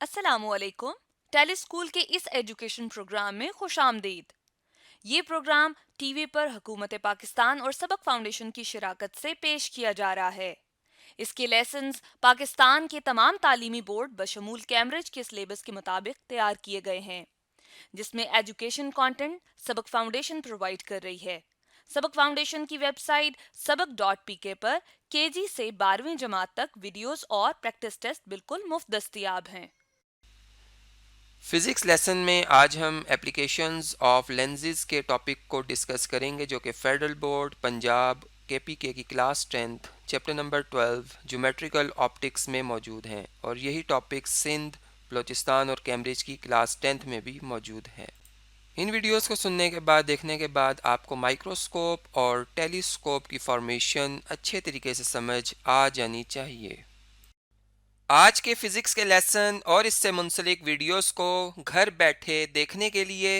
अस्सलामुअलैकुम। टेलीस्कूल के इस एजुकेशन प्रोग्राम में खुशामदीद। ये प्रोग्राम टीवी पर हुकूमत पाकिस्तान और सबक फाउंडेशन की शिराकत से पेश किया जा रहा है। इसके लेसन्स पाकिस्तान के तमाम तालीमी बोर्ड बशमूल कैम्ब्रिज के सिलेबस के मुताबिक तैयार किए गए हैं, जिसमें एजुकेशन कंटेंट सबक फाउंडेशन प्रोवाइड कर रही है। सबक फाउंडेशन की वेबसाइट सबक.pk पर केजी से 12वीं जमात तक वीडियोस और प्रैक्टिस टेस्ट बिल्कुल मुफ्त दस्तयाब हैं। फिज़िक्स लेसन में आज हम एप्लीकेशंस ऑफ लेंसेज के टॉपिक को डिस्कस करेंगे, जो कि फेडरल बोर्ड पंजाब केपीके की class 10th chapter number 12 geometrical optics में मौजूद हैं, और यही टॉपिक सिंध, बलूचिस्तान और कैम्ब्रिज की क्लास 10th में भी मौजूद है। इन वीडियोस को सुनने के बाद, देखने के बाद आपको माइक्रोस्कोप और टेलीस्कोप की फॉर्मेशन अच्छे तरीके से समझ आ जानी चाहिए। आज के फिज़िक्स के लेसन और इससे मुंसलिक वीडियोस को घर बैठे देखने के लिए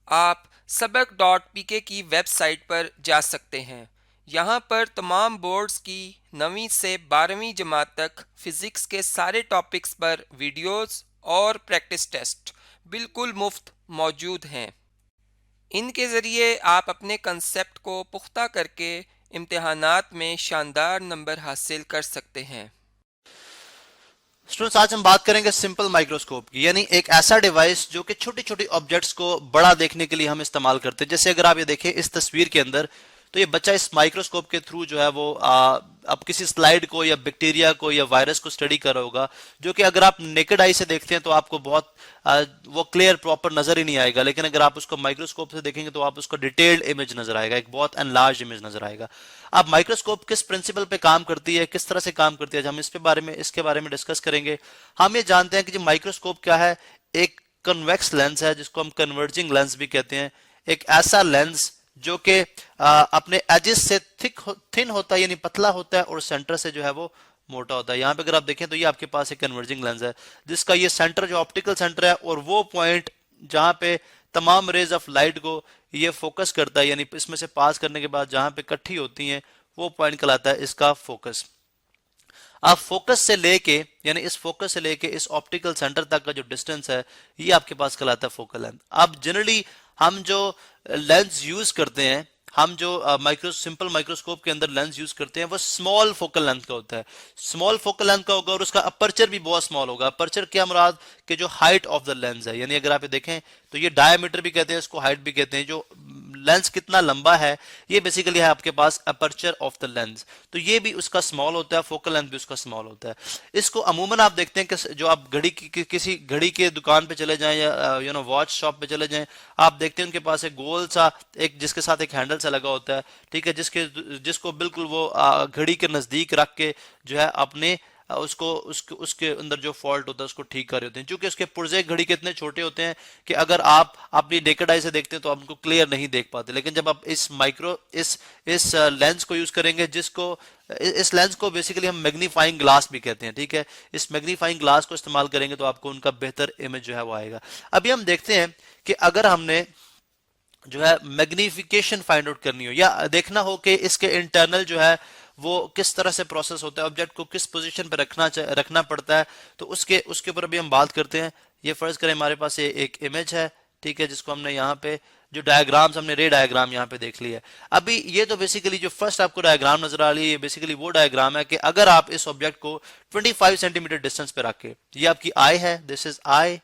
आप सबक.pk की वेबसाइट पर जा सकते हैं। यहाँ पर तमाम बोर्ड्स की 9वीं से 12वीं जमात तक फ़िज़िक्स के सारे टॉपिक्स पर वीडियोस और प्रैक्टिस टेस्ट बिल्कुल मुफ्त मौजूद हैं। इनके ज़रिए आप अपने कंसेप्ट को पुख्ता करके इम्तिहानात में शानदार नंबर हासिल कर सकते हैं। स्टूडेंट्स, आज हम बात करेंगे सिंपल माइक्रोस्कोप की, यानी एक ऐसा डिवाइस जो कि छोटी छोटी ऑब्जेक्ट्स को बड़ा देखने के लिए हम इस्तेमाल करते हैं। जैसे अगर आप ये देखें इस तस्वीर के अंदर, तो ये बच्चा इस माइक्रोस्कोप के थ्रू जो है वो अब किसी स्लाइड को या बैक्टीरिया को या वायरस को स्टडी कर रहा होगा, जो कि अगर आप नेकेड आई से देखते हैं तो आपको बहुत वो क्लियर प्रॉपर नजर ही नहीं आएगा, लेकिन अगर आप उसको माइक्रोस्कोप से देखेंगे तो आप उसको डिटेल्ड इमेज नजर आएगा, एक बहुत एनलार्ज इमेज नजर आएगा। अब माइक्रोस्कोप किस प्रिंसिपल पे काम करती है, किस तरह से काम करती है, हम इसके बारे में डिस्कस करेंगे। हम ये जानते हैं कि जो माइक्रोस्कोप क्या है, एक कन्वेक्स लेंस है जिसको हम कन्वर्जिंग लेंस भी कहते हैं। एक ऐसा लेंस जो कि अपने एजेस से थिन होता है, यानी पतला होता है, और सेंटर से जो है वो मोटा होता है। यहाँ पे अगर आप देखें तो ये आपके पास एक कन्वर्जिंग लेंस है जिसका ये सेंटर जो ऑप्टिकल सेंटर है, और वो पॉइंट जहां पे तमाम रेज ऑफ लाइट को ये फोकस करता है, यानी इसमें से पास करने के बाद जहां पे इकट्ठी होती हैं, वो पॉइंट कहलाता है इसका फोकस। आप फोकस से लेके, यानी इस फोकस से लेके इस ऑप्टिकल सेंटर तक का जो डिस्टेंस है, ये आपके पास कहलाता है फोकल लेंथ। अब जनरली हम जो लेंस यूज करते हैं, हम जो सिंपल माइक्रोस्कोप के अंदर लेंस यूज करते हैं, वो स्मॉल फोकल लेंथ का होता है। स्मॉल फोकल लेंथ का होगा और उसका अपर्चर भी बहुत स्मॉल होगा। अपर्चर क्या मुराद कि जो हाइट ऑफ द लेंस है, यानी अगर आप ये देखें तो ये डायमीटर भी कहते हैं, इसको हाइट भी कहते हैं। जो लेंस कितना लंबा है, ये बेसिकली है आपके पास अपर्चर ऑफ द लेंस। तो ये भी उसका स्मॉल होता है, फोकल लेंथ भी उसका स्मॉल होता है। इसको अमूमन आप देखते हैं कि जो आप किसी घड़ी के दुकान पे चले जाएं या वॉच शॉप पे चले जाएं, आप देखते हैं उनके पास एक गोल सा, एक जिसके साथ एक हैंडल सा लगा होता है, ठीक है, जिसको बिल्कुल वो घड़ी के नजदीक रख के जो है अपने उसको उसके अंदर जो फॉल्ट होता है उसको ठीक कर रहे होते हैं। क्योंकि उसके पुर्जे घड़ी के इतने छोटे होते हैं कि अगर आप अपनी नेकेड आई से देखते हैं तो आप उनको क्लियर नहीं देख पाते, लेकिन जब आप इस लेंस को यूज करेंगे, इस लेंस को बेसिकली हम मैग्नीफाइंग ग्लास भी कहते हैं, ठीक है, इस मैग्नीफाइंग ग्लास को इस्तेमाल करेंगे तो आपको उनका बेहतर इमेज जो है वो आएगा। अभी हम देखते हैं कि अगर हमने जो है मैग्निफिकेशन फाइंड आउट करनी हो या देखना हो कि इसके इंटरनल जो है वो किस तरह से प्रोसेस होता है, ऑब्जेक्ट को किस पोजीशन पे रखना पड़ता है, तो उसके ऊपर अभी हम बात करते हैं। ये फर्ज करें हमारे पास ये एक इमेज है, ठीक है, जिसको हमने यहाँ पे जो डायग्राम्स, हमने रे डायग्राम यहाँ पे देख लिया है। अभी ये तो बेसिकली जो फर्स्ट आपको डायग्राम नजर आ रही है, ये बेसिकली वो डायग्राम है कि अगर आप इस ऑब्जेक्ट को 25 सेंटीमीटर डिस्टेंस पे रखें, ये आपकी आई है, दिस इज आई,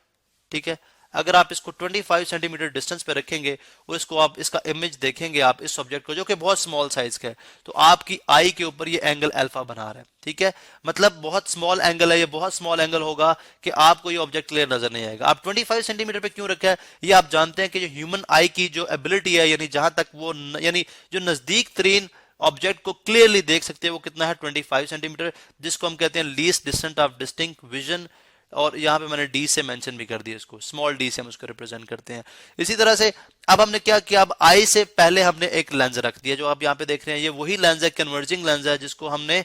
ठीक है, अगर आप इसको 25 सेंटीमीटर डिस्टेंस पे रखेंगे और इसको आप इसका इमेज देखेंगे आप इस ऑब्जेक्ट को, जो कि बहुत स्मॉल साइज का है, तो आपकी आई के ऊपर ये एंगल अल्फा बना रहा है, ठीक है, मतलब बहुत स्मॉल एंगल है, ये बहुत स्मॉल एंगल होगा कि आपको ये ऑब्जेक्ट क्लियर नजर नहीं आएगा। आप 25 सेंटीमीटर पे क्यों रखा है, ये आप जानते हैं कि जो ह्यूमन आई की जो एबिलिटी है, यानी जहां तक वो यानी जो नजदीक तरीन ऑब्जेक्ट को क्लियरली देख सकते हैं, वो कितना है 25 सेंटीमीटर, जिसको हम कहते हैं least distance of distinct vision. और यहाँ पे मैंने डी से मेंशन भी कर दिया, इसको स्मॉल डी से हम उसको रिप्रेजेंट करते हैं। इसी तरह से अब हमने क्या किया, अब आई से पहले हमने एक लेंस रख दिया, जो आप यहाँ पे देख रहे हैं ये वही लेंस है, कन्वर्जिंग लेंस है, जिसको हमने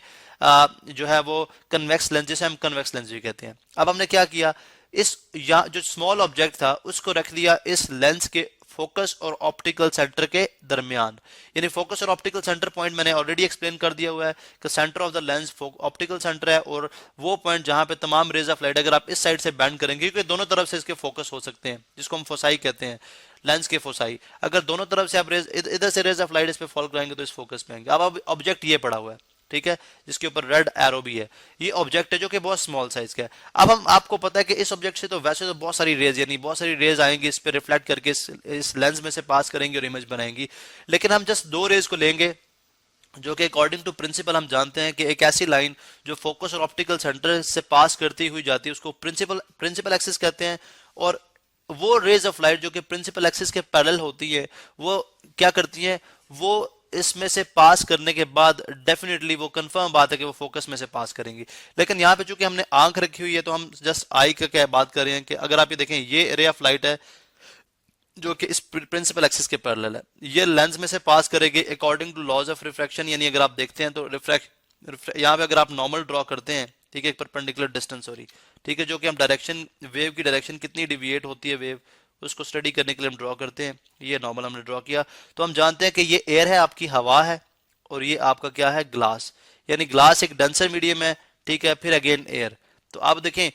जो है वो कन्वेक्स लेंस, जिसे हम कन्वेक्स लेंस भी कहते हैं। अब हमने क्या किया, इस जो स्मॉल ऑब्जेक्ट था उसको रख दिया इस लेंस के फोकस और ऑप्टिकल सेंटर के दरमियान। यानी फोकस और ऑप्टिकल सेंटर पॉइंट मैंने ऑलरेडी एक्सप्लेन कर दिया हुआ है कि centre of the lens optical centre है, और वो पॉइंट जहां पे तमाम रेज ऑफ लाइट अगर आप इस साइड से बैंड करेंगे, क्योंकि दोनों तरफ से इसके फोकस हो सकते हैं, जिसको हम फोसाई कहते हैं, लेंस के फोसाई। अगर दोनों तरफ से आप रेज इधर से रेज ऑफ लाइट इस पे फॉल कराएंगे तो इस फोकस में आएंगे। अब ऑब्जेक्ट ये पड़ा हुआ है, ठीक है, जिसके ऊपर रेड एरो भी है। ये ऑब्जेक्ट है जो कि बहुत स्मॉल साइज का है। अब हम आपको पता है कि इस ऑब्जेक्ट से तो वैसे तो बहुत सारी रेज, यानी बहुत सारी रेज आएंगी, इस पे रिफ्लेक्ट करके इस लेंस में से पास करेंगे और इमेज बनाएंगी। लेकिन हम जस्ट दो रेज को लेंगे जो कि अकॉर्डिंग टू प्रिंसिपल हम जानते हैं कि एक ऐसी लाइन जो फोकस और ऑप्टिकल सेंटर से पास करती हुई जाती है उसको प्रिंसिपल एक्सिस कहते हैं। और वो रेज ऑफ लाइट जो कि प्रिंसिपल एक्सिस के पैरेलल होती है वो क्या करती हैं, वो इसमें से पास करने के बाद डेफिनेटली वो कंफर्म बात है कि वो फोकस में से पास करेंगी। लेकिन यहाँ पे चूंकि हमने आंख रखी हुई है तो हम जस्ट आई का क्या बात कर रहे हैं कि अगर आप ये देखें, ये रे ऑफ लाइट है जो कि इस प्रिंसिपल एक्सिस के पैरेलल है, ये लेंस में से पास करेगी according to laws of refraction. यानी अगर आप देखते हैं तो यहाँ पे अगर आप नॉर्मल ड्रॉ करते हैं, ठीक है, एक परपेंडिकुलर डिस्टेंस, सॉरी, ठीक है, जो कि हम डायरेक्शन, वेव की डायरेक्शन कितनी डिविएट होती है वेव, उसको स्टडी करने के लिए हम ड्रॉ करते हैं। ये नॉर्मल हमने ड्रॉ किया तो हम जानते हैं कि ये एयर है, आपकी हवा है, और ये आपका क्या है, ग्लास। यानी ग्लास एक डेंसर मीडियम है, ठीक है, फिर अगेन एयर। तो आप देखें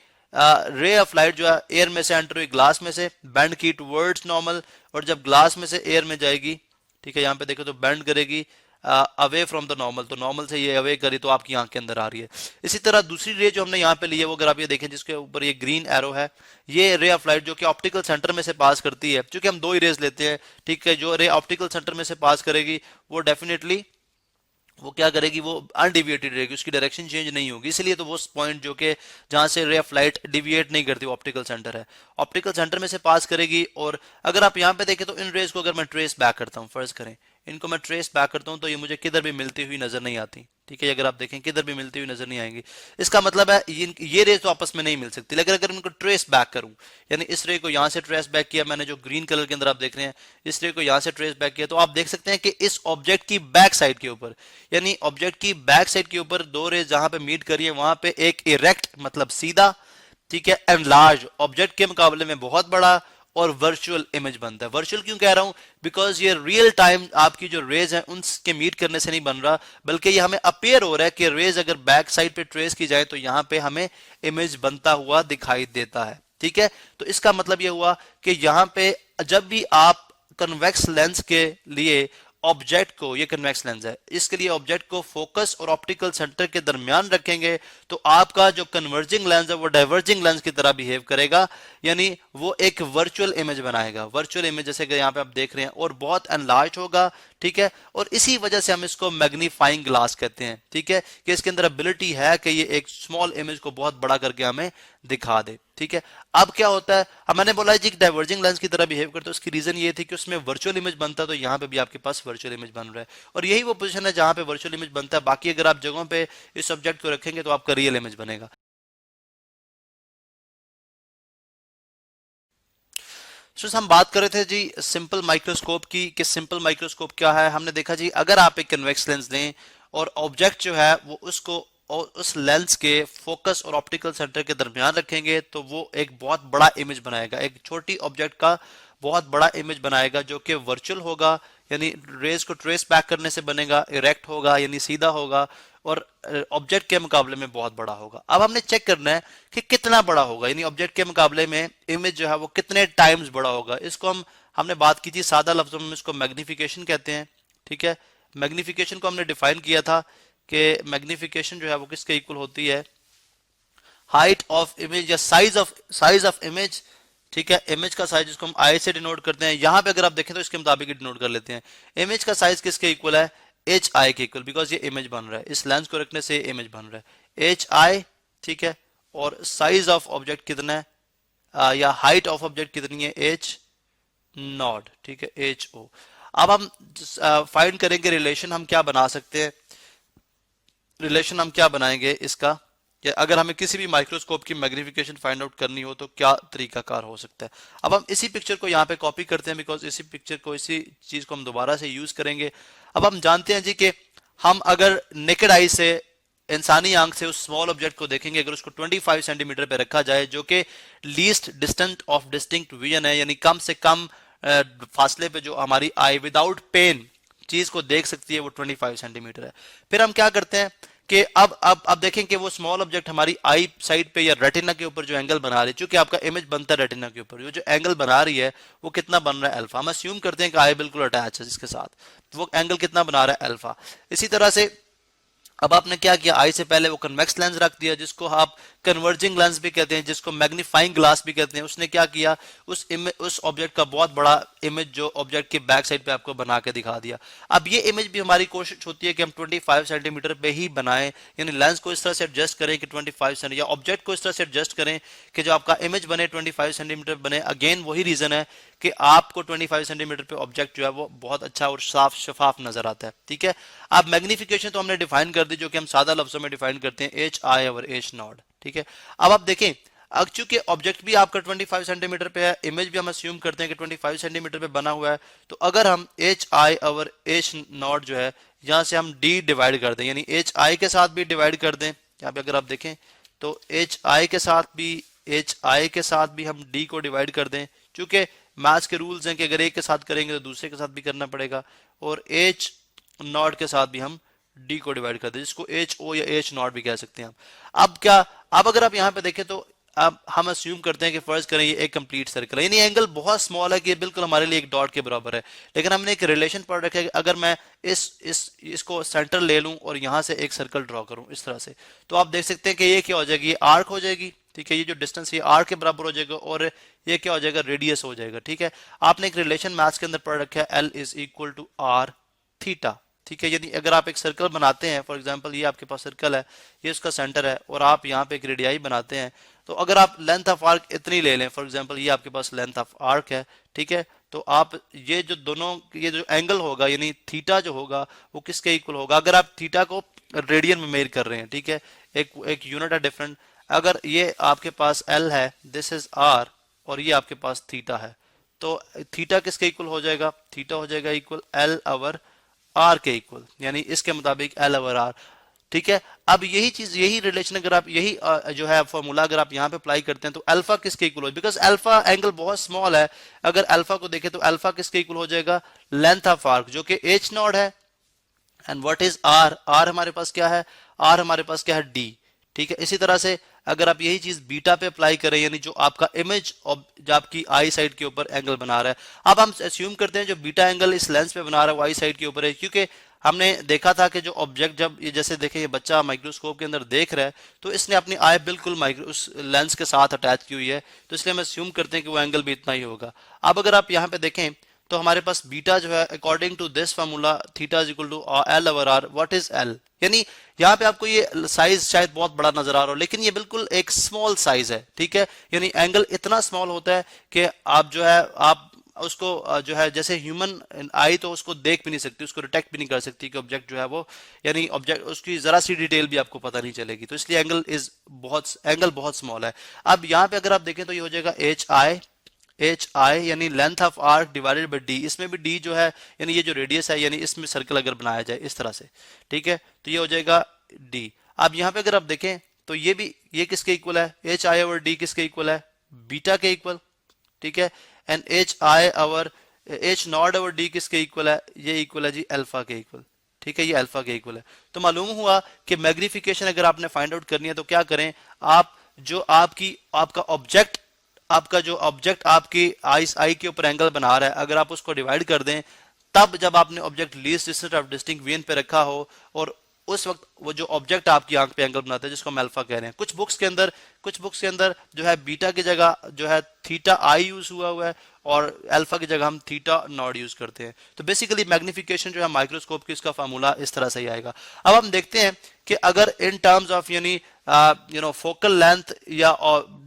रे ऑफ लाइट जो है एयर में से एंटर हुई ग्लास में से, बेंड की टुवर्ड्स नॉर्मल, और जब ग्लास में से एयर में जाएगी, ठीक है, यहाँ पे देखो तो बेंड करेगी अवे फ्रॉम द नॉर्मल, तो नॉर्मल से ये अवे करी तो आपकी आंख के अंदर आ रही है। इसी तरह दूसरी रे जो हमने यहाँ पे ली है वो अगर आप ये देखें जिसके ऊपर ये ग्रीन एरो है, ये रे ऑफ लाइट जो कि ऑप्टिकल सेंटर में से पास करती है, क्योंकि हम दो ही रेज लेते हैं, ठीक है, जो रे ऑप्टिकल सेंटर में से पास करेगी वो डेफिनेटली वो क्या करेगी, वो अनडिविएटेड रहेगी, उसकी डायरेक्शन चेंज नहीं होगी। इसलिए तो वो पॉइंट जो कि जहां से रे ऑफ लाइट डिविएट नहीं करती वो ऑप्टिकल सेंटर है, ऑप्टिकल सेंटर में से पास करेगी। और अगर आप यहाँ पे देखें तो इन रेज को अगर मैं ट्रेस बैक करता हूँ, फर्ज करें इनको मैं ट्रेस बैक करता हूँ तो ये मुझे किधर भी मिलती हुई नजर नहीं आती, ठीक है, अगर आप देखें किधर भी मिलती हुई नजर नहीं आएंगी। इसका मतलब है ये रेज तो आपस में नहीं मिल सकती। लेकिन अगर इनको ट्रेस बैक करूं, यानी इस रे को यहां से ट्रेस बैक किया मैंने, जो ग्रीन कलर के अंदर आप देख रहे हैं, इस रे को यहां से ट्रेस बैक किया, तो आप देख सकते हैं कि इस ऑब्जेक्ट की बैक साइड के ऊपर, यानी ऑब्जेक्ट की बैक साइड के ऊपर दो रेज जहां पे मीट करिए वहां पे एक इरेक्ट मतलब सीधा, ठीक है, एंड लार्ज ऑब्जेक्ट के मुकाबले में बहुत बड़ा और वर्चुअल इमेज बनता है। वर्चुअल क्यों कह रहा हूं, बिकॉज ये रियल टाइम आपकी जो रेज है उनके मीट करने से नहीं बन रहा, बल्कि ये हमें अपेयर हो रहा है कि रेज अगर बैक साइड पे ट्रेस की जाए तो यहां पे हमें इमेज बनता हुआ दिखाई देता है, ठीक है। तो इसका मतलब ये हुआ कि यहां पे जब भी आप कन्वेक्स लेंस के लिए ऑब्जेक्ट को, ये कन्वेक्स लेंस है, इसके लिए ऑब्जेक्ट को फोकस और ऑप्टिकल सेंटर के दरमियान रखेंगे तो आपका जो कन्वर्जिंग लेंस है वो डाइवर्जिंग लेंस की तरह बिहेव करेगा, यानी वो एक वर्चुअल इमेज बनाएगा। वर्चुअल इमेज जैसे कि यहाँ पे आप देख रहे हैं, और बहुत एनलार्ज होगा, ठीक है, और इसी वजह से हम इसको मैग्नीफाइंग ग्लास कहते हैं, ठीक है, कि इसके अंदर एबिलिटी है कि ये एक स्मॉल इमेज को बहुत बड़ा करके हमें दिखा दे, ठीक है। अब क्या होता है, मैंने बोला जी डाइवर्जिंग लेंस की तरह बिहेव करता है, उसकी रीजन ये थी कि उसमें वर्चुअल इमेज बनता है, तो यहाँ पे भी आपके पास वर्चुअल इमेज बन रहा है, और यही वो पोजीशन है जहां पे वर्चुअल इमेज बनता है। बाकी अगर आप जगहों पे इस सब्जेक्ट को रखेंगे तो आपका रियल इमेज बनेगा। हम बात कर रहे थे जी सिंपल माइक्रोस्कोप की, कि सिंपल माइक्रोस्कोप क्या है। हमने देखा जी अगर आप एक कन्वेक्स लेंस लें और ऑब्जेक्ट जो है वो उसको और उस लेंस के फोकस और ऑप्टिकल सेंटर के दरमियान रखेंगे तो वो एक बहुत बड़ा इमेज बनाएगा, एक छोटी ऑब्जेक्ट का बहुत बड़ा इमेज बनाएगा जो कि वर्चुअल होगा, यानी रेज को ट्रेस बैक करने से बनेगा, इरेक्ट होगा यानी सीधा होगा, और ऑब्जेक्ट के मुकाबले में बहुत बड़ा होगा। अब हमने चेक करना है कि कितना बड़ा होगा, यानी ऑब्जेक्ट के मुकाबले में इमेज जो है वो कितने टाइम्स बड़ा होगा। इसको हमने बात की थी सादा लफ्जों में, इसको मैग्निफिकेशन कहते हैं, ठीक है। मैग्निफिकेशन को हमने डिफाइन किया था कि मैग्निफिकेशन जो है वो किसके इक्वल होती है, हाइट ऑफ इमेज या साइज ऑफ इमेज, ठीक है, इमेज का साइज जिसको हम आई से डिनोट करते हैं। यहां पे अगर आप देखें तो इसके मुताबिक डिनोट कर लेते हैं। इमेज का साइज किसके इक्वल है, एच आई के इक्वल, बिकॉज ये इमेज बन रहा है, इस लेंस को रखने से इमेज बन रहा है, एच आई, ठीक है। और साइज ऑफ ऑब्जेक्ट कितना है या हाइट ऑफ ऑब्जेक्ट कितनी है, एच नॉट, ठीक है, एच ओ। अब हम फाइंड करेंगे रिलेशन, हम क्या बना सकते हैं, रिलेशन हम क्या बनाएंगे इसका, या अगर हमें किसी भी माइक्रोस्कोप की मैग्निफिकेशन फाइंड आउट करनी हो तो क्या तरीकाकार हो सकता है। अब हम इसी पिक्चर को यहाँ पे कॉपी करते हैं, बिकॉज इसी पिक्चर को, इसी चीज को हम दोबारा से यूज करेंगे। अब हम जानते हैं जी कि हम अगर नेकेड आई से, इंसानी आंख से उस स्मॉल ऑब्जेक्ट को देखेंगे, अगर उसको 25 सेंटीमीटर पे रखा जाए जो कि least distant of distinct vision है, यानी कम से कम फासले पे जो हमारी आई विदाउट पेन चीज को देख सकती है वो 25 सेंटीमीटर है। फिर हम क्या करते हैं कि अब देखें कि वो स्मॉल ऑब्जेक्ट हमारी आई साइड पे या रेटिना के ऊपर जो एंगल बना रही है, चूंकि आपका इमेज बनता है रेटिना के ऊपर, जो एंगल बना रही है वो कितना बन रहा है अल्फा। हम अस्यूम करते हैं कि आई बिल्कुल अटैच है इसके साथ, तो वो एंगल कितना बना रहा है अल्फा। इसी तरह से अब आपने क्या किया, आई से पहले वो कन्वेक्स लेंस रख दिया जिसको आप कन्वर्जिंग लेंस भी कहते हैं, जिसको मैग्नीफाइंग ग्लास भी कहते हैं। उसने क्या किया, उस ऑब्जेक्ट का बहुत बड़ा इमेज जो ऑब्जेक्ट के बैक साइड पे आपको बना के दिखा दिया। अब ये इमेज भी हमारी कोशिश होती है कि हम 25 सेंटीमीटर पे ही बनाएं, यानी लेंस को इस तरह से एडजस्ट करें कि 25 सेंटीमीटर, या ऑब्जेक्ट को इस तरह से एडजस्ट करें कि जो आपका इमेज बने 25 सेंटीमीटर बने। अगेन वही रीजन है कि आपको 25 सेंटीमीटर पे ऑब्जेक्ट जो है वो बहुत अच्छा और साफ शफाफ नजर आता है। ठीक है, अब मैग्निफिकेशन तो हमने डिफाइन कर दी, जो कि हम सादा लफ्जों में डिफाइन करते हैं H I over H not. ठीक है, अब आप देखें, अब चूंकि ऑब्जेक्ट भी आपका 25 सेंटीमीटर पे है, इमेज भी हम अस्यूम करते हैं कि 25 सेंटीमीटर पे बना हुआ है, तो अगर हम H I over H not जो है यहां से हम डी डिवाइड कर दें, यानी एच आई के साथ भी डिवाइड कर दें, यहाँ पे अगर आप देखें तो एच आई के साथ भी हम डी को डिवाइड कर दें, क्योंकि मैथ्स के रूल्स हैं कि अगर एक के साथ करेंगे तो दूसरे के साथ भी करना पड़ेगा, और एच नॉट के साथ भी हम डी को डिवाइड कर दें, जिसको एच ओ या एच नॉट भी कह सकते हैं हम। अब क्या, अब अगर आप यहाँ पे देखें तो अब हम अस्यूम करते हैं कि फर्ज करें ये एक कंप्लीट सर्कल है, यानी एंगल बहुत स्मॉल है कि ये बिल्कुल हमारे लिए एक डॉट के बराबर है, लेकिन हमने एक रिलेशन पढ़ रखा है कि अगर मैं इसको सेंटर ले लूं और यहां से एक सर्कल ड्रॉ करूं इस तरह से, तो आप देख सकते हैं कि ये क्या हो जाएगी, ये आर्क हो जाएगी। ठीक है, ये जो डिस्टेंस ये आर्क के बराबर हो जाएगा और ये क्या हो जाएगा, रेडियस हो जाएगा। ठीक है, आपने एक रिलेशन मैथ्स के अंदर पढ़ रखा है, L is equal to R theta. ठीक है, यदि अगर आप एक सर्कल बनाते हैं, फॉर एग्जांपल ये आपके पास सर्कल है, ये उसका सेंटर है, और आप यहाँ पे एक रेडियाई बनाते हैं, तो अगर आप लेंथ ऑफ आर्क इतनी ले लें, फॉर एग्जांपल ये आपके पास लेंथ ऑफ आर्क है, ठीक है, तो आप ये जो एंगल होगा यानी थीटा जो होगा वो किसके इक्वल होगा, अगर आप थीटा को रेडियन में मेजर कर रहे हैं। ठीक है, एक यूनिट है डिफरेंट, अगर ये आपके पास एल है, दिस इज आर, और ये आपके पास थीटा है, तो थीटा किसके इक्वल हो जाएगा, थीटा हो जाएगा इक्वल एल ओवर आर के इक्वल, यानी इसके मुताबिक एल ओवर आर। ठीक है, अब यही चीज, यही रिलेशन अगर आप यही जो है फॉर्मूला अगर आप यहाँ पे अप्लाई करते हैं तो अल्फा किसके इक्वल हो, बिकॉज अल्फा एंगल बहुत स्मॉल है, अगर अल्फा को देखें तो अल्फा किसके इक्वल हो जाएगा, लेंथ ऑफ आर्क जो कि एच नॉट है, and what is R, R हमारे पास क्या है, आर हमारे पास क्या है, डी। ठीक है, इसी तरह से अगर आप यही चीज बीटा पे अप्लाई करें, यानी जो आपका इमेज जो आपकी आई साइड के ऊपर एंगल बना रहा है, अब हम अस्यूम करते हैं जो बीटा एंगल इस लेंस पे बना रहा है वो आई साइड के ऊपर है, क्योंकि हमने देखा था कि जो ऑब्जेक्ट जब ये जैसे देखे ये बच्चा माइक्रोस्कोप के अंदर देख रहा है तो इसने अपनी आई बिल्कुल उस लेंस के साथ अटैच की हुई है, तो इसलिए हम अस्यूम करते हैं कि वो एंगल भी इतना ही होगा। अब अगर आप यहाँ पे देखें तो हमारे पास बीटा जो है according to this formula theta is equal to L over R, what is L, यानी यहाँ पे आपको ये साइज शायद बहुत बड़ा नजर आ रहा हो लेकिन ये बिल्कुल एक स्मॉल साइज है। ठीक है, यानी एंगल इतना स्मॉल होता है कि आप जो है आप उसको जो है जैसे ह्यूमन आई तो उसको देख भी नहीं सकती, उसको डिटेक्ट भी नहीं कर सकती कि ऑब्जेक्ट जो है वो, यानी ऑब्जेक्ट उसकी जरा सी डिटेल भी आपको पता नहीं चलेगी, तो इसलिए एंगल बहुत स्मॉल है। अब यहाँ पे अगर आप देखें तो ये हो जाएगा एच आई यानी length of arc divided by D, इसमें भी डी जो है यानी ये जो रेडियस है, यानी इसमें सर्कल अगर बनाया जाए इस तरह से, ठीक है, तो ये हो जाएगा डी। अब यहाँ पे अगर आप देखें तो ये किसके इक्वल है, एच आई ओवर डी किसके इक्वल है, बीटा के इक्वल। ठीक है, and H not over D किसके इक्वल है, ये इक्वल है जी अल्फा के इक्वल। ठीक है, ये अल्फा के इक्वल है। तो मालूम हुआ कि मैग्निफिकेशन अगर आपने फाइंड आउट करनी है तो क्या करें आप, जो आपका जो ऑब्जेक्ट आपकी आई के ऊपर एंगल बना रहा है, अगर आप उसको डिवाइड कर दें, तब जब आपने object least distance of distinct when पे रखा हो और उस वक्त वो जो ऑब्जेक्ट आपकी आंख पे एंगल बनाता है जिसको हम अल्फा कह रहे हैं, कुछ बुक्स के अंदर जो है बीटा की जगह जो है थीटा आई यूज हुआ है और अल्फा की जगह हम थीटा नॉट यूज करते हैं। तो बेसिकली मैग्निफिकेशन जो है माइक्रोस्कोप की इसका फार्मूला इस तरह से ही आएगा। अब हम देखते हैं कि अगर इन टर्म्स ऑफ यानी फोकल लेंथ या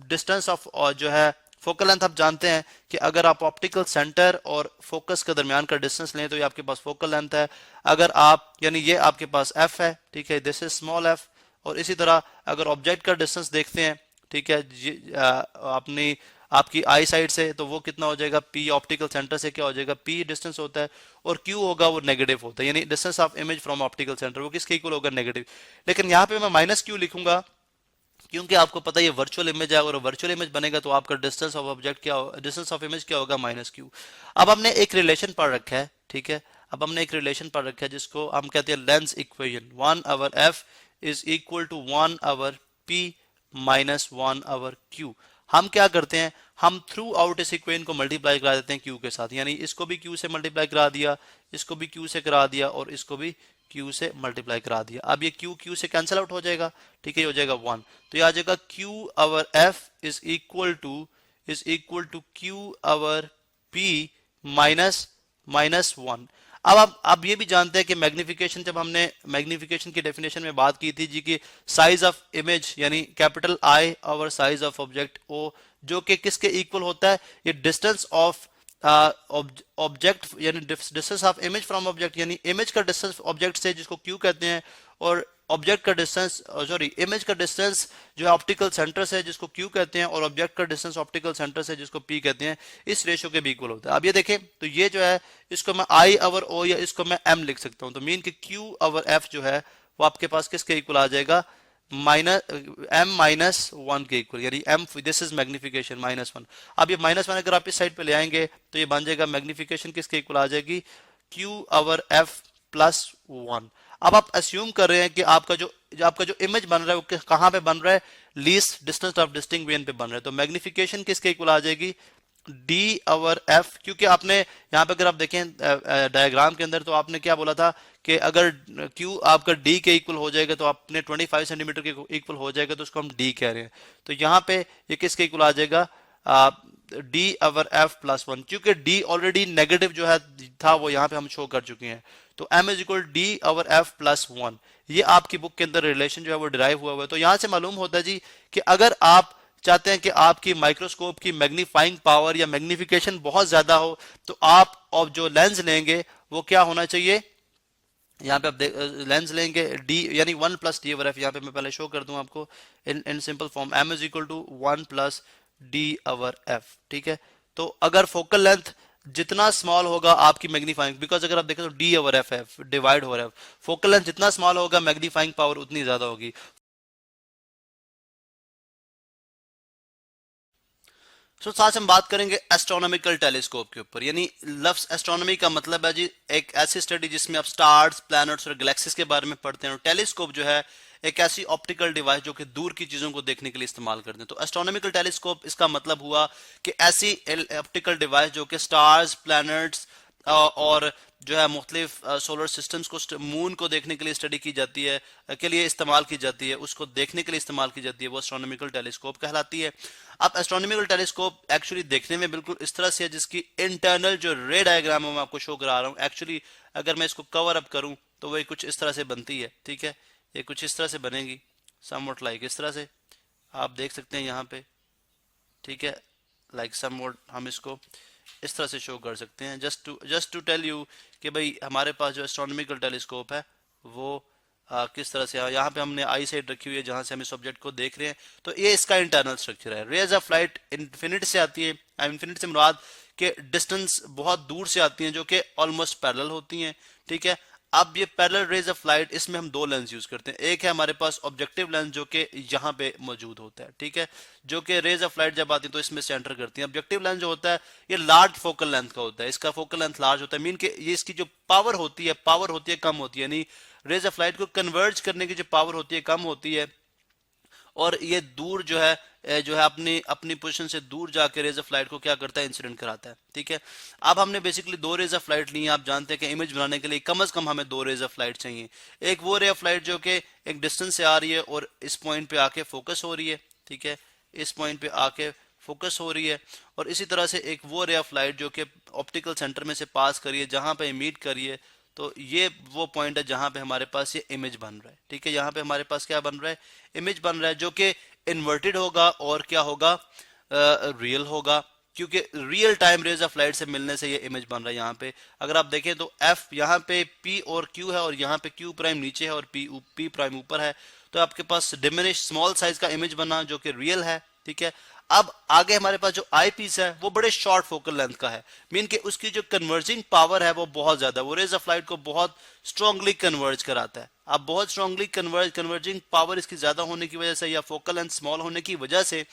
डिस्टेंस ऑफ जो है फोकल लेंथ, आप जानते हैं कि अगर आप ऑप्टिकल सेंटर और फोकस के दरमियान का डिस्टेंस लें तो ये आपके पास फोकल लेंथ है। अगर आप यानी ये आपके पास एफ है, ठीक है, दिस इज स्मॉल एफ। और इसी तरह अगर ऑब्जेक्ट का डिस्टेंस देखते हैं, ठीक है, अपनी आपकी आई साइड से, तो वो कितना हो जाएगा, पी ऑप्टिकल सेंटर से क्या हो जाएगा, पी डिस्टेंस होता है, और क्यू होगा वो नेगेटिव होता है, यानी distance of image from optical centre वो किसके इक्वल होगा, नेगेटिव। लेकिन यहाँ पे मैं माइनस क्यू लिखूंगा क्योंकि आपको पता है ये वर्चुअल इमेज है, और वर्चुअल इमेज बनेगा तो आपका डिस्टेंस ऑफ ऑब्जेक्ट क्या हो, डिस्टेंस ऑफ इमेज क्या होगा, माइनस क्यू। अब हमने एक रिलेशन पढ़ रखा है, ठीक है, अब हमने एक रिलेशन पढ़ रखा है जिसको हम कहते हैं lens equation, 1/f is equal to 1/p minus 1/q। हम क्या करते हैं, हम थ्रू आउट इस इक्वेशन को मल्टीप्लाई करा देते हैं q के साथ, यानी इसको भी q से मल्टीप्लाई करा दिया, इसको भी q से करा दिया, और इसको भी q से मल्टीप्लाई करा दिया। अब ये q से कैंसिल आउट हो जाएगा, ठीक है, ये हो जाएगा 1, तो ये आ जाएगा q/f is equal to q/p minus 1। अब आप ये भी जानते हैं कि मैग्निफिकेशन, जब हमने मैग्निफिकेशन की डेफिनेशन में बात की थी जी कि साइज ऑफ इमेज यानी capital I over size of object O, जो कि किसके इक्वल होता है, ये डिस्टेंस ऑफ ऑब्जेक्ट यानी distance of image from object, यानी इमेज का डिस्टेंस ऑब्जेक्ट से जिसको Q कहते हैं, और ऑब्जेक्ट का डिस्टेंस सॉरी इमेज का डिस्टेंस जो है ऑप्टिकल सेंटर से जिसको Q कहते हैं, और ऑब्जेक्ट का डिस्टेंस ऑप्टिकल सेंटर से जिसको P कहते हैं, इस रेशियो के भी इक्वल होता है। अब ये देखें तो ये जो है इसको मैं I/O या इसको मैं M लिख सकता हूं, तो मीन कि Q/F जो है वो आपके पास किसके इक्वल आ जाएगा, M-1 के इक्वल, यानी M दिस इज मैग्निफिकेशन -1। अब ये -1 अगर आप इस साइड पे ले आएंगे तो ये बन जाएगा मैग्निफिकेशन किसके इक्वल आ जाएगी, Q/F प्लस 1। अब आप अस्यूम कर रहे हैं कि आपका जो इमेज बन रहा है वो कहां पे बन रहा है, least distance of distinct when पे बन रहा है, तो मैग्निफिकेशन किसके इक्वल आ जाएगी, D/F, क्योंकि आपने यहाँ पे अगर आप देखें डायग्राम के अंदर तो आपने क्या बोला था कि अगर Q आपका D के इक्वल हो जाएगा तो आपने 25 सेंटीमीटर के इक्वल हो जाएगा, तो उसको हम D कह रहे हैं, तो यहाँ पे ये किसके इक्वल आ जाएगा, D/F प्लस 1, क्योंकि D ऑलरेडी नेगेटिव जो है था वो यहाँ पे हम शो कर चुके हैं, तो M is equal D/F plus 1। ये आपकी बुक के अंदर रिलेशन जो है वो डिराइव हुआ है। तो यहाँ से मालूम होता है जी कि अगर आप चाहते हैं कि आपकी माइक्रोस्कोप की मैग्नीफाइंग पावर या मैग्निफिकेशन बहुत ज्यादा हो, तो आप और जो लेंस लेंगे वो क्या होना चाहिए, यहाँ पे आप लेंस लेंगे D यानी 1 प्लस D/F, यहाँ पे मैं पहले शो कर दूं आपको in simple form, M is equal to 1 plus D/F, ठीक है। तो अगर फोकल लेंथ जितना स्मॉल होगा आपकी मैग्नीफाइंग, बिकॉज अगर आप देखें तो D/F है डिवाइड हो रहा है, फोकल लेंथ जितना स्मॉल होगा मैग्नीफाइंग पावर उतनी ज्यादा होगी। तो साथ हम बात करेंगे एस्ट्रोनॉमिकल टेलीस्कोप के ऊपर, यानी लफ्ज एस्ट्रोनॉमी का मतलब है जी एक ऐसी स्टडी जिसमें आप स्टार्स, प्लैनेट्स और गैलेक्सीज के बारे में पढ़ते हैं, और टेलीस्कोप जो है एक ऐसी ऑप्टिकल डिवाइस जो कि दूर की चीजों को देखने के लिए इस्तेमाल करते हैं। तो एस्ट्रोनॉमिकल टेलीस्कोप इसका मतलब हुआ कि ऐसी ऑप्टिकल डिवाइस जो कि स्टार्स, प्लैनेट्स और जो है मुख्तलिफ सोलर सिस्टम्स को, मून को देखने के लिए स्टडी की जाती है, के लिए इस्तेमाल की जाती है, उसको देखने के लिए इस्तेमाल की जाती है, वो एस्ट्रोनॉमिकल टेलीस्कोप कहलाती है। अब एस्ट्रोनॉमिकल टेलीस्कोप एक्चुअली देखने में बिल्कुल इस तरह से है जिसकी इंटरनल जो रे डायग्राम है मैं आपको शो करा रहा हूँ। एक्चुअली अगर मैं इसको कवर अप करूँ तो वही कुछ इस तरह से बनती है, ठीक है, ये कुछ इस तरह से बनेगी, समवट लाइक इस तरह से आप देख सकते हैं यहाँ पे, ठीक है, लाइक समवट हम इसको इस तरह से शो कर सकते हैं, जस्ट टू टेल यू कि भाई हमारे पास जो एस्ट्रोनॉमिकल टेलीस्कोप है वो किस तरह से, यहाँ पे हमने आई साइड रखी हुई है जहां से हम इस ऑब्जेक्ट को देख रहे हैं, तो ये इसका इंटरनल स्ट्रक्चर है। रेज ऑफ लाइट इन्फिनिट से आती है, इन्फिनिट से मुराद के डिस्टेंस बहुत दूर से आती हैं जो कि ऑलमोस्ट पैरेलल होती हैं, ठीक है। अब ये पैरेलल रेज ऑफ लाइट, इसमें हम दो लेंस यूज करते हैं, एक है हमारे पास ऑब्जेक्टिव लेंस जो कि यहाँ पे मौजूद होता है, ठीक है, जो कि रेज ऑफ लाइट जब आती है तो इसमें से एंटर करती है। ऑब्जेक्टिव लेंस जो होता है ये लार्ज फोकल लेंथ का होता है, इसका फोकल लेंथ लार्ज होता है, मीन के ये इसकी जो पावर होती है कम होती है, यानी रेज ऑफ लाइट को कन्वर्ज करने की जो पावर होती है कम होती है, और ये दूर जो है अपनी पोजीशन से दूर जाके रेज ऑफ लाइट को क्या करता है, इंसिडेंट कराता है, ठीक है। अब हमने बेसिकली दो रेज ऑफ लाइट ली है, आप जानते हैं कि इमेज बनाने के लिए कम से कम हमें दो रेज ऑफ लाइट चाहिए। एक वो रे ऑफ लाइट जो कि एक डिस्टेंस से आ रही है और इस पॉइंट पे आके फोकस हो रही है, ठीक है, इस पॉइंट पे आके फोकस हो रही है, और इसी तरह से एक वो रे ऑफ लाइट जो कि ऑप्टिकल सेंटर में से पास करिए जहां पे मीट करिए, तो ये वो पॉइंट है जहां पे हमारे पास ये इमेज बन रहा है, ठीक है। यहाँ पे हमारे पास क्या बन रहा है, इमेज बन रहा है जो कि इन्वर्टेड होगा और क्या होगा, रियल होगा, क्योंकि real time rays of light से मिलने से ये इमेज बन रहा है। यहाँ पे अगर आप देखें तो एफ यहाँ पे पी और क्यू है, और यहाँ पे क्यू प्राइम नीचे है और पी प्राइम ऊपर है, तो आपके पास डिमिनिश स्मॉल साइज का इमेज बना जो कि रियल है, ठीक है। अब आगे हमारे पास जो आई पीस है वो बड़े शॉर्ट फोकल लेंथ का है, मीन के उसकी जो कन्वर्जिंग पावर है वो बहुत ज्यादा, वो रेज ऑफ लाइट को बहुत स्ट्रांगली कन्वर्ज कराता है। अब बहुत स्ट्रांगली कन्वर्जिंग पावर इसकी ज्यादा होने की वजह से या फोकल लेंथ स्मॉल होने की वजह से,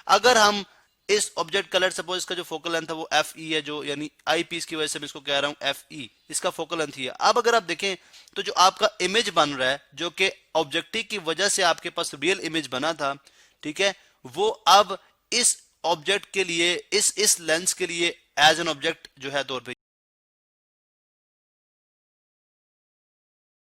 अगर हम इस ऑब्जेक्ट कलर, सपोज इसका जो फोकल लेंथ है वो एफ ई है, जो यानी आई पीस की वजह से मैं इसको कह रहा हूं एफ ई, इसका फोकल लेंथ ही है। अब अगर आप देखें तो जो आपका इमेज बन रहा है, जो कि ऑब्जेक्टिव की वजह से आपके पास रियल इमेज बना था, ठीक है, वो अब इस ऑब्जेक्ट के लिए, इस लेंस के लिए एज एन ऑब्जेक्ट जो है तौर पे